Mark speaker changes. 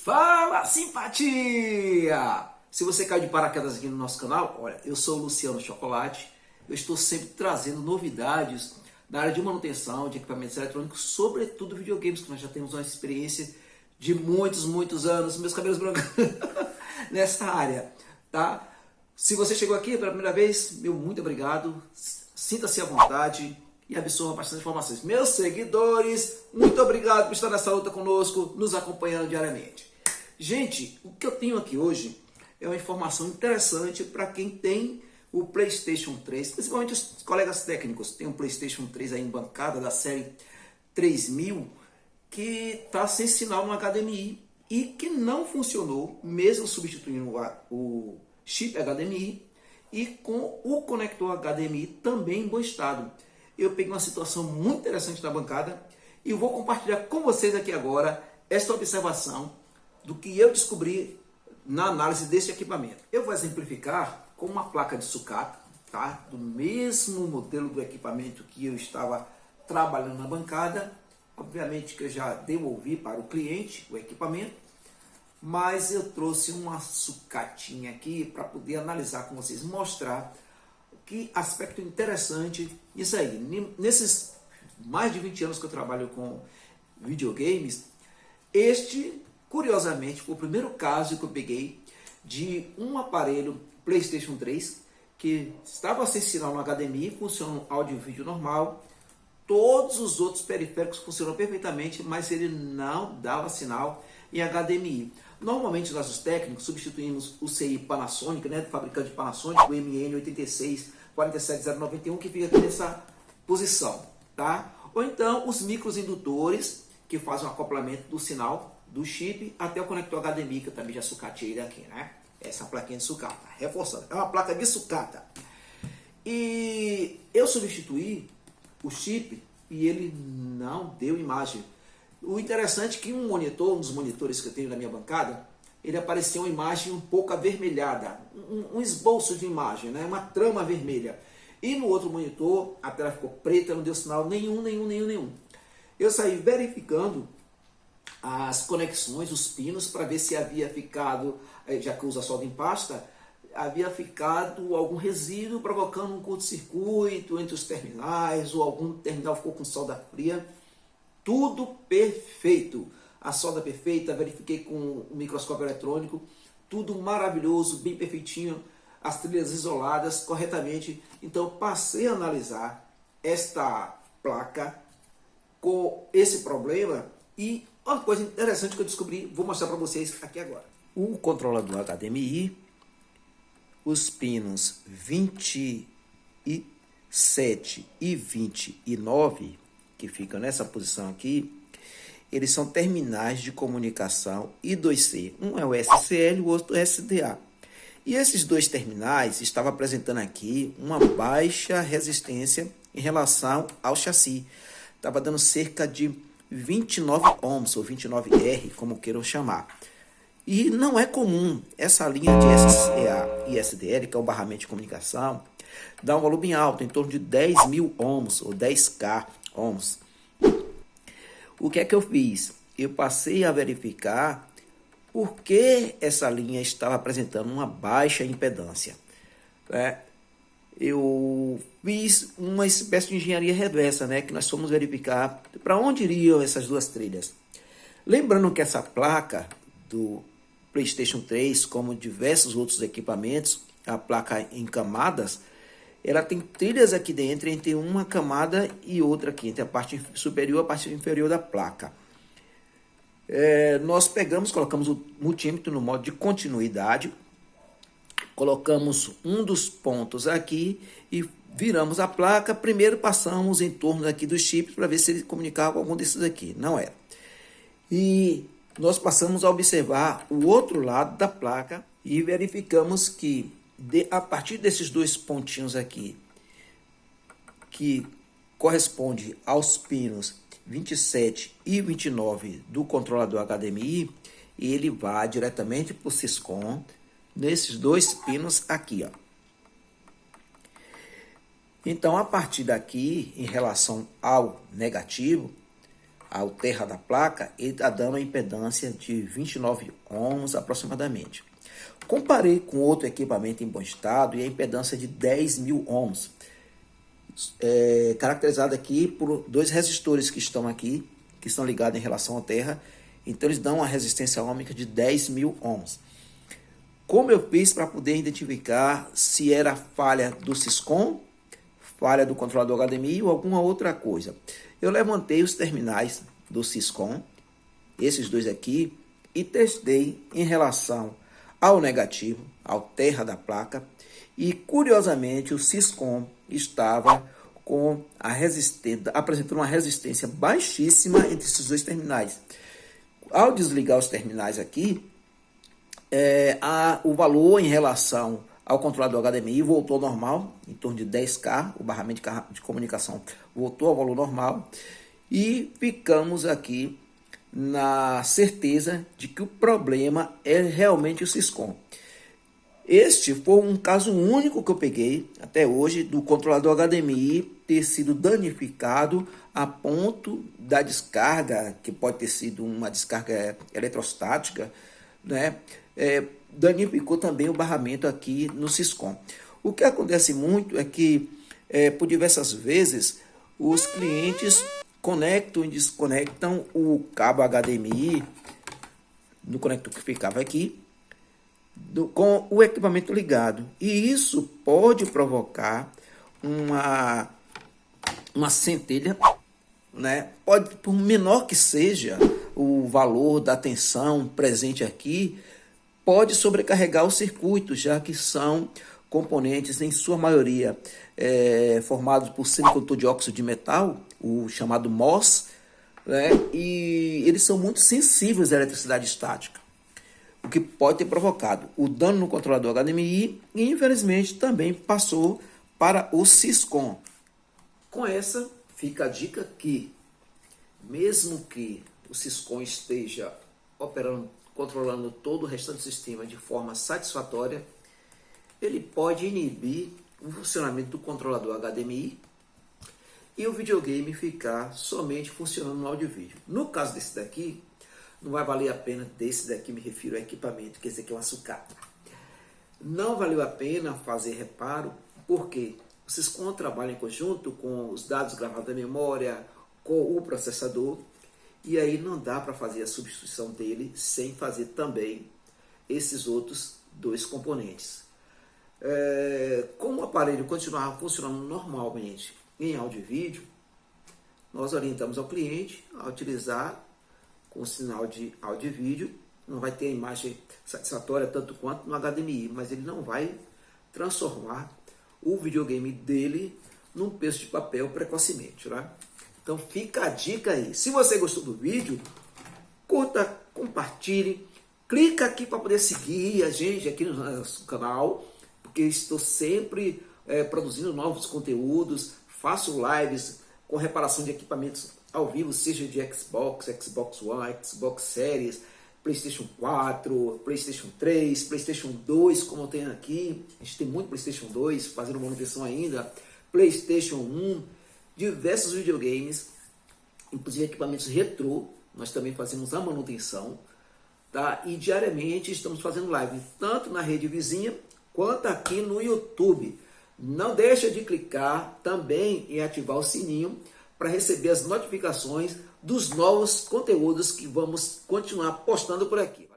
Speaker 1: Fala, simpatia! Se você caiu de paraquedas aqui no nosso canal, olha, eu sou o Luciano Chocolate. Eu estou sempre trazendo novidades na área de manutenção de equipamentos eletrônicos, sobretudo videogames, que nós já temos uma experiência de muitos anos, meus cabelos brancos, nessa área, tá? Se você chegou aqui pela primeira vez, meu muito obrigado, sinta-se à vontade e absorva bastante informações. Meus seguidores, muito obrigado por estar nessa luta conosco, nos acompanhando diariamente. Gente, o que eu tenho aqui hoje é uma informação interessante para quem tem o PlayStation 3, principalmente os colegas técnicos. Tem um PlayStation 3 aí em bancada da série 3000 que está sem sinal no HDMI e que não funcionou, mesmo substituindo o chip HDMI e com o conector HDMI também em bom estado. Eu peguei uma situação muito interessante na bancada e vou compartilhar com vocês aqui agora esta observação do que eu descobri na análise desse equipamento. Eu vou exemplificar com uma placa de sucata, tá? Do mesmo modelo do equipamento que eu estava trabalhando na bancada. Obviamente que eu já devolvi para o cliente o equipamento, mas eu trouxe uma sucatinha aqui para poder analisar com vocês, mostrar que aspecto interessante isso aí. Nesses mais de 20 anos que eu trabalho com videogames, este, curiosamente, foi o primeiro caso que eu peguei de um aparelho PlayStation 3 que estava sem sinal no HDMI, funciona áudio e vídeo normal, todos os outros periféricos funcionam perfeitamente, mas ele não dava sinal em HDMI. Normalmente nós, os técnicos, substituímos o CI Panasonic, né, do fabricante Panasonic, o MN86 47091, que fica aqui nessa posição, tá? Ou então os microindutores, que fazem o acoplamento do sinal do chip até o conector HDMI, que eu também já sucateei daqui, né? Essa plaquinha de sucata, reforçando, é uma placa de sucata. E eu substituí o chip e ele não deu imagem. O interessante é que um dos monitores que eu tenho na minha bancada, ele apareceu uma imagem um pouco avermelhada, um esboço de imagem, né? Uma trama vermelha. E no outro monitor, a tela ficou preta, não deu sinal nenhum. Eu saí verificando as conexões, os pinos, para ver se havia ficado, já que usa solda em pasta, havia ficado algum resíduo provocando um curto-circuito entre os terminais, ou algum terminal ficou com solda fria. Tudo perfeito. A solda perfeita, verifiquei com o microscópio eletrônico, tudo maravilhoso, bem perfeitinho, as trilhas isoladas corretamente. Então passei a analisar esta placa com esse problema e uma coisa interessante que eu descobri, vou mostrar para vocês aqui agora. O controlador HDMI, os pinos 27 e 29, que ficam nessa posição aqui, eles são terminais de comunicação I2C. Um é o SCL, o outro é o SDA. E esses dois terminais estavam apresentando aqui uma baixa resistência em relação ao chassi. Estava dando cerca de 29 ohms, ou 29R, como queiram chamar. E não é comum essa linha de SCA e SDL, que é o barramento de comunicação, dá um volume alto, em torno de 10.000 ohms, ou 10K ohms. O que é que eu fiz? Eu passei a verificar por que essa linha estava apresentando uma baixa impedância. Eu fiz uma espécie de engenharia reversa, né, que nós fomos verificar para onde iriam essas duas trilhas. Lembrando que essa placa do PlayStation 3, como diversos outros equipamentos, a placa em camadas, ela tem trilhas aqui dentro, entre uma camada e outra aqui, entre a parte superior e a parte inferior da placa. Nós colocamos o multímetro no modo de continuidade, colocamos um dos pontos aqui e viramos a placa. Primeiro passamos em torno aqui dos chips para ver se ele comunicava com algum desses aqui. Não era. E nós passamos a observar o outro lado da placa e verificamos que a partir desses dois pontinhos aqui, que corresponde aos pinos 27 e 29 do controlador HDMI, ele vai diretamente para o Syscom, nesses dois pinos aqui, ó. Então, a partir daqui, em relação ao negativo, ao terra da placa, ele está dando a impedância de 29 ohms aproximadamente. Comparei com outro equipamento em bom estado e a impedância de 10.000 ohms, caracterizado aqui por dois resistores que estão aqui, que estão ligados em relação à terra, então eles dão uma resistência ohmica de 10.000 ohms. Como eu fiz para poder identificar se era falha do Syscom, falha do controlador HDMI ou alguma outra coisa? Eu levantei os terminais do Syscom, esses dois aqui, e testei em relação ao negativo, ao terra da placa, e curiosamente o Syscom estava com apresentando uma resistência baixíssima entre esses dois terminais. Ao desligar os terminais aqui, o valor em relação ao controlador HDMI voltou ao normal, em torno de 10K, o barramento de comunicação voltou ao valor normal, e ficamos aqui na certeza de que o problema é realmente o Syscom. Este foi um caso único que eu peguei até hoje do controlador HDMI ter sido danificado a ponto da descarga, que pode ter sido uma descarga eletrostática, né? Danificou também o barramento aqui no Syscom. O que acontece muito é que, por diversas vezes, os clientes conectam e desconectam o cabo HDMI no conector que ficava aqui com o equipamento ligado. E isso pode provocar uma centelha, né? Pode, por menor que seja o valor da tensão presente aqui, pode sobrecarregar o circuito, já que são componentes, em sua maioria, formados por semicondutor de óxido de metal, o chamado MOS, né? E eles são muito sensíveis à eletricidade estática, o que pode ter provocado o dano no controlador HDMI e, infelizmente, também passou para o Syscom. Com essa, fica a dica que, mesmo que o Syscom esteja operando, controlando todo o restante do sistema de forma satisfatória, ele pode inibir o funcionamento do controlador HDMI e o videogame ficar somente funcionando no áudio e vídeo. No caso desse daqui, não vai valer a pena, desse daqui me refiro ao equipamento, que esse aqui é uma sucata. Não valeu a pena fazer reparo, porque o Syscom trabalha em conjunto com os dados gravados da memória, com o processador, e aí não dá para fazer a substituição dele sem fazer também esses outros dois componentes. Como o aparelho continuar funcionando normalmente em áudio e vídeo, nós orientamos ao cliente a utilizar com o sinal de áudio e vídeo. Não vai ter a imagem satisfatória tanto quanto no HDMI, mas ele não vai transformar o videogame dele num peso de papel precocemente, né? Então fica a dica aí. Se você gostou do vídeo, curta, compartilhe, clica aqui para poder seguir a gente aqui no nosso canal, porque estou sempre produzindo novos conteúdos, faço lives com reparação de equipamentos ao vivo, seja de Xbox, Xbox One, Xbox Series, PlayStation 4, PlayStation 3, PlayStation 2, como eu tenho aqui. A gente tem muito PlayStation 2 fazendo manutenção ainda, PlayStation 1, diversos videogames, inclusive equipamentos retrô, nós também fazemos a manutenção, tá? E diariamente estamos fazendo live, tanto na rede vizinha, quanto aqui no YouTube. Não deixa de clicar também em ativar o sininho para receber as notificações dos novos conteúdos que vamos continuar postando por aqui.